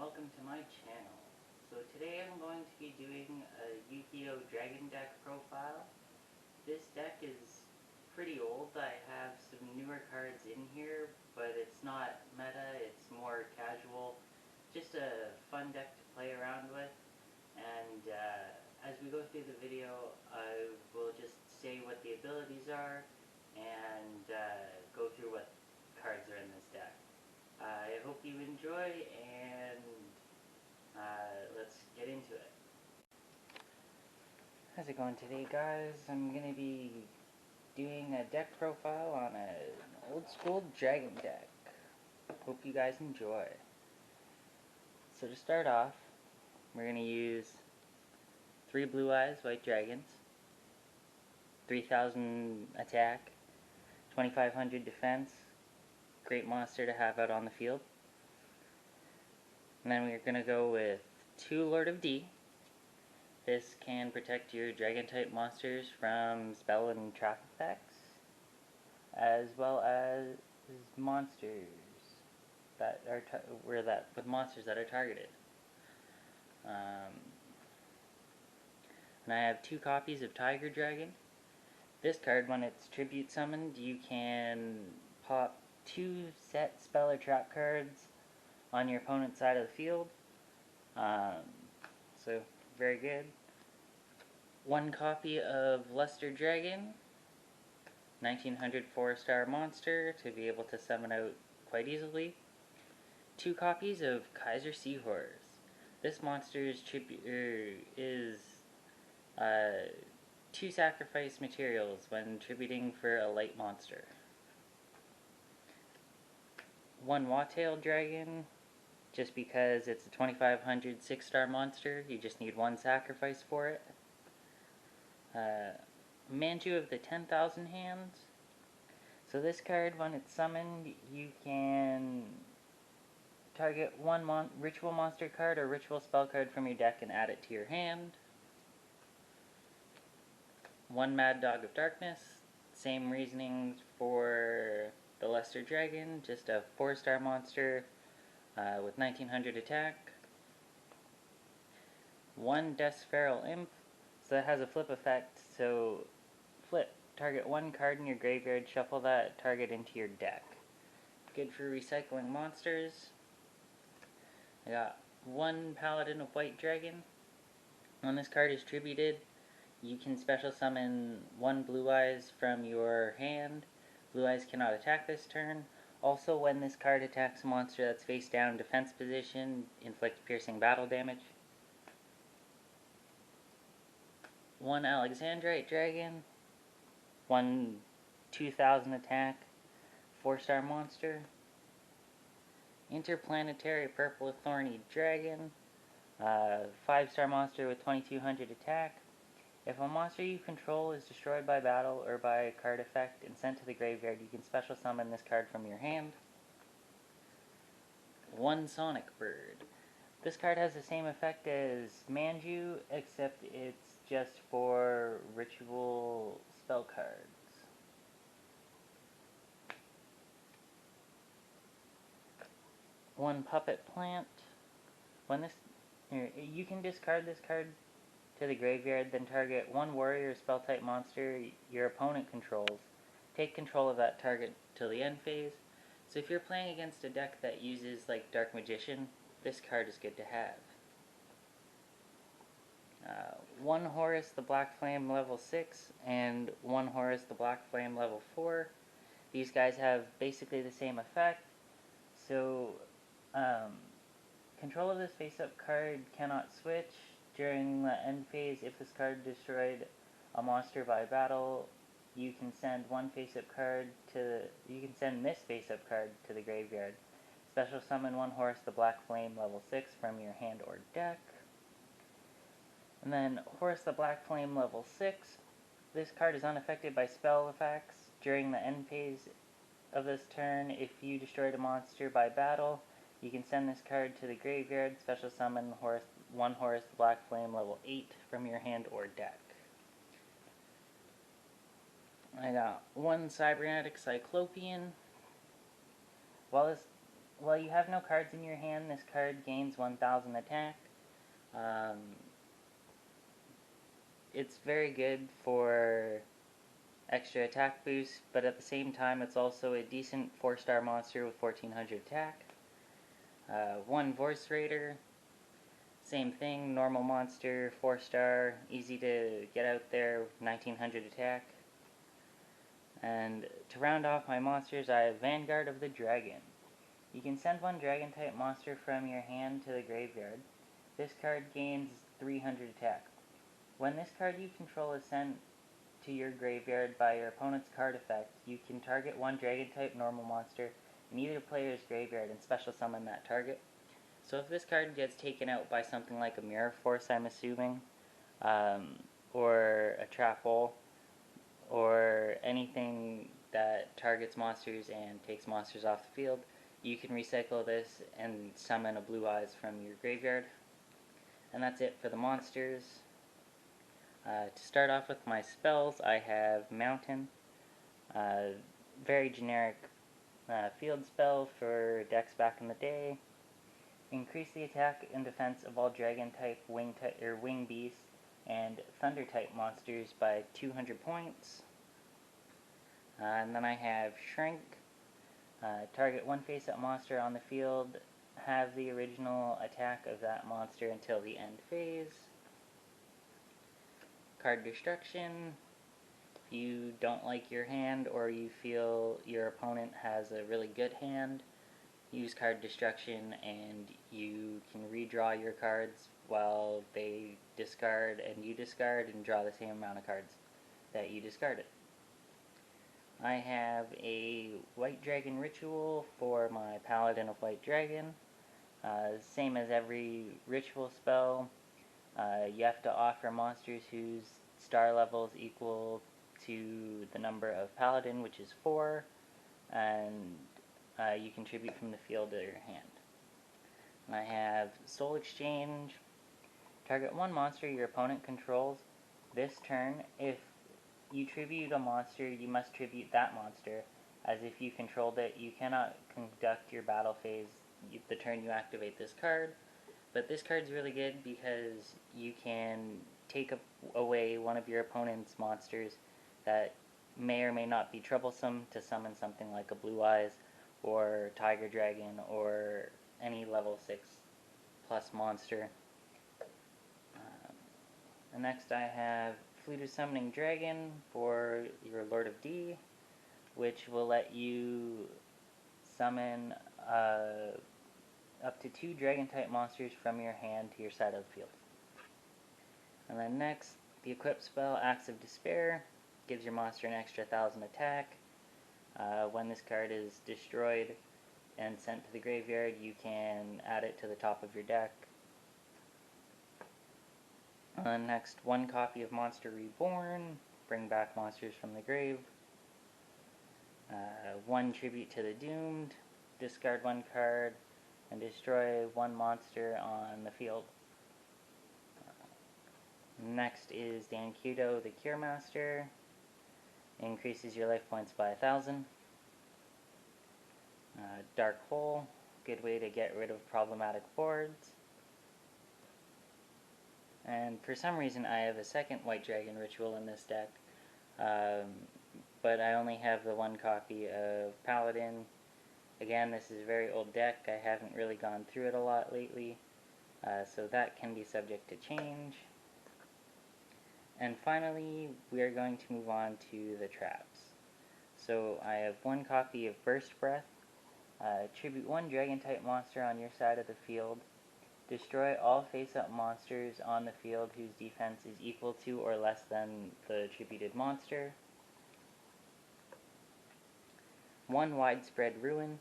welcome to my channel. So today I'm going to be doing a YuGiOh Dragon deck profile. This deck is pretty old. I have some newer cards in here, but it's not meta, it's more casual. Just a fun deck to play around with. And as we go through the video, I will just say what the abilities are and go through what cards are in this deck. I hope you enjoy, and let's get into it. How's it going today, guys? I'm going to be doing a deck profile on an old school dragon deck. Hope you guys enjoy. So to start off, we're going to use 3 Blue Eyes White Dragons, 3000 attack, 2500 defense. Great monster to have out on the field. And then we're going to go with 2 Lord of D. This can protect your dragon-type monsters from spell and trap effects, as well as monsters that are with monsters that are targeted. And I have 2 copies of Tiger Dragon. This card, when it's tribute summoned, you can pop 2 set spell or trap cards on your opponent's side of the field. So very good. 1 copy of Luster Dragon, 1900 4-star monster to be able to summon out quite easily. 2 copies of Kaiser Seahorse. This monster's is 2 sacrifice materials when tributing for a light monster. 1 Wattail Dragon, just because it's a 2500 6-star monster, you just need 1 sacrifice for it. Manju of the 10,000 Hands. So this card, when it's summoned, you can target 1 ritual monster card or ritual spell card from your deck and add it to your hand. 1 Mad Dog of Darkness. Same reasonings for the Luster Dragon, just a 4-star monster with 1900 attack. 1 Death's Feral Imp. So that has a flip effect, so flip. Target 1 card in your graveyard, shuffle that target into your deck. Good for recycling monsters. I got 1 Paladin of White Dragon. When this card is tributed, you can special summon 1 Blue Eyes from your hand. Blue Eyes cannot attack this turn. Also, when this card attacks a monster that's face down defense position, inflict piercing battle damage. 1 Alexandrite Dragon, 1 2000 attack, 4-star monster. Interplanetary Purple Thorny Dragon, 5-star monster with 2200 attack. If a monster you control is destroyed by battle or by a card effect and sent to the graveyard, you can special summon this card from your hand. 1 Sonic Bird. This card has the same effect as Manju, except it's just for ritual spell cards. 1 Puppet Plant. When this, you can discard this card to the graveyard, then target 1 warrior spell type monster your opponent controls. Take control of that target till the end phase. So if you're playing against a deck that uses like Dark Magician, this card is good to have. 1 Horus the Black Flame level 6 and 1 Horus the Black Flame level 4. These guys have basically the same effect. So control of this face-up card cannot switch during the end phase. If this card destroyed a monster by battle, you can send this face-up card to the graveyard. Special summon 1 Horus the Black Flame level 6 from your hand or deck. And then Horus the Black Flame level 6. This card is unaffected by spell effects during the end phase of this turn. If you destroyed a monster by battle, you can send this card to the graveyard, special summon 1 Horus the Black Flame level 8 from your hand or deck. I got 1 Cybernetic Cyclopean. While this while you have no cards in your hand, this card gains 1000 attack. It's very good for extra attack boost, but at the same time it's also a decent 4-star monster with 1400 attack. 1 Voice Raider, same thing, normal monster, 4-star, easy to get out there, 1900 attack. And to round off my monsters, I have Vanguard of the Dragon. You can send 1 dragon-type monster from your hand to the graveyard. This card gains 300 attack. When this card you control is sent to your graveyard by your opponent's card effect, you can target 1 dragon-type normal monster in either player's graveyard and special summon that target. So if this card gets taken out by something like a Mirror Force, I'm assuming, or a Trap Hole, or anything that targets monsters and takes monsters off the field, you can recycle this and summon a Blue Eyes from your graveyard. And that's it for the monsters. To start off with my spells, I have Mountain, very generic field spell for decks back in the day. Increase the attack and defense of all dragon-type, wing beasts, and thunder-type monsters by 200 points. And then I have Shrink. Target 1 face-up monster on the field. Have the original attack of that monster until the end phase. Card Destruction. If you don't like your hand or you feel your opponent has a really good hand, use Card Destruction and you can redraw your cards while they discard and you discard and draw the same amount of cards that you discarded. I have a White Dragon Ritual for my Paladin of White Dragon. Same as every ritual spell, you have to offer monsters whose star levels equal to the number of Paladin, which is 4, and you contribute from the field to your hand. And I have Soul Exchange. Target 1 monster your opponent controls this turn. If you tribute a monster, you must tribute that monster as if you controlled it. You cannot conduct your battle phase the turn you activate this card, but this card's really good because you can take away one of your opponent's monsters that may or may not be troublesome to summon something like a Blue Eyes or Tiger Dragon or any level 6 plus monster. And next I have Flute of Summoning Dragon for your Lord of D, which will let you summon up to 2 Dragon-type monsters from your hand to your side of the field. And then next, the equipped spell Acts of Despair gives your monster an extra 1000 attack. When this card is destroyed and sent to the graveyard, you can add it to the top of your deck. Next, 1 copy of Monster Reborn, bring back monsters from the grave. 1 Tribute to the Doomed, discard 1 card, and destroy 1 monster on the field. Next is the YuGiOh, the Cure Master, increases your life points by 1000. Dark Hole, good way to get rid of problematic boards. And for some reason I have a second White Dragon Ritual in this deck, but I only have the 1 copy of Paladin. Again, this is a very old deck, I haven't really gone through it a lot lately, so that can be subject to change. And finally, we are going to move on to the traps. So I have 1 copy of Burst Breath, tribute 1 Dragon-type monster on your side of the field, destroy all face-up monsters on the field whose defense is equal to or less than the tributed monster. 1 Widespread Ruin.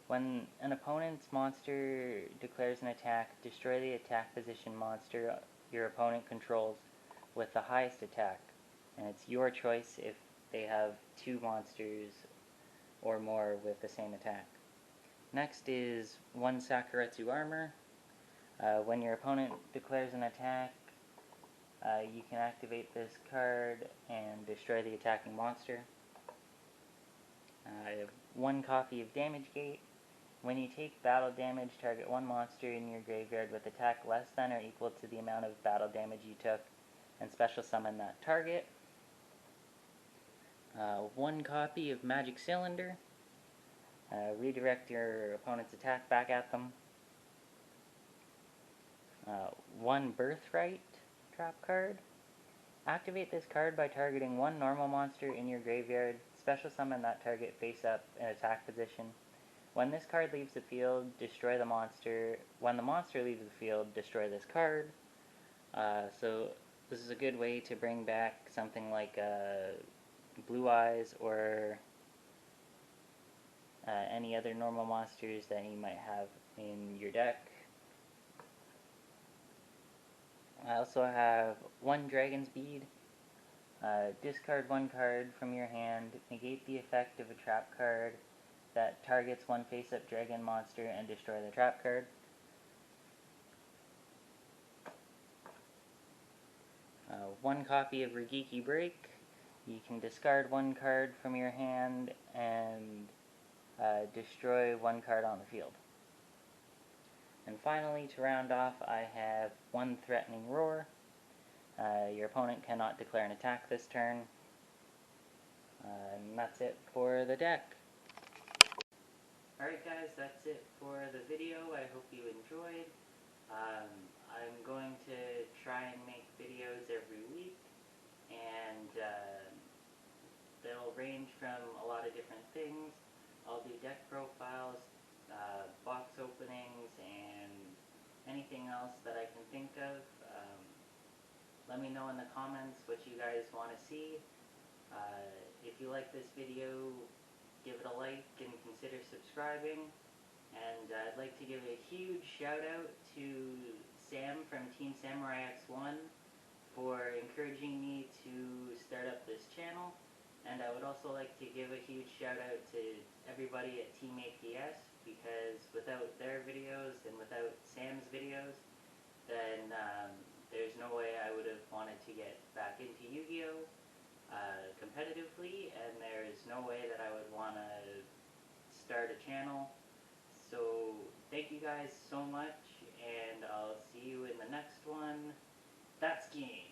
When an opponent's monster declares an attack, destroy the attack position monster your opponent controls with the highest attack. And it's your choice if they have 2 monsters or more with the same attack. Next is 1 Sakuretsu Armor. When your opponent declares an attack, you can activate this card and destroy the attacking monster. I have 1 copy of Damage Gate. When you take battle damage, target one monster in your graveyard with attack less than or equal to the amount of battle damage you took, and special summon that target. One copy of Magic Cylinder. Redirect your opponent's attack back at them. One Birthright trap card. Activate this card by targeting one normal monster in your graveyard. Special summon that target face up in attack position. When this card leaves the field, destroy the monster. When the monster leaves the field, destroy this card. So this is a good way to bring back something like Blue Eyes or any other normal monsters that you might have in your deck. I also have one Dragon's Bead. Discard one card from your hand, negate the effect of a trap card that targets one face-up dragon monster and destroy the trap card. One copy of Regiki Break. You can discard one card from your hand and destroy one card on the field. And finally, to round off, I have one Threatening Roar. Your opponent cannot declare an attack this turn. And that's it for the deck. Alright guys, that's it for the video. I hope you enjoyed. I'm going to try and make videos every week, and they'll range from a lot of different things. I'll do deck profiles, box openings, and anything else that I can think of. Let me know in the comments what you guys want to see. If you like this video, give it a like and consider subscribing. And I'd like to give a huge shout out to Sam from Team Samurai X1 for encouraging me to start up this channel. And I would also like to give a huge shout out to everybody at Team APS, because without their videos and without Sam's videos, then there's no way I would have wanted to get back into Yu-Gi-Oh! Competitively, and there's no way that I would want to start a channel. So thank you guys so much, and I'll see you in the next one. That's game.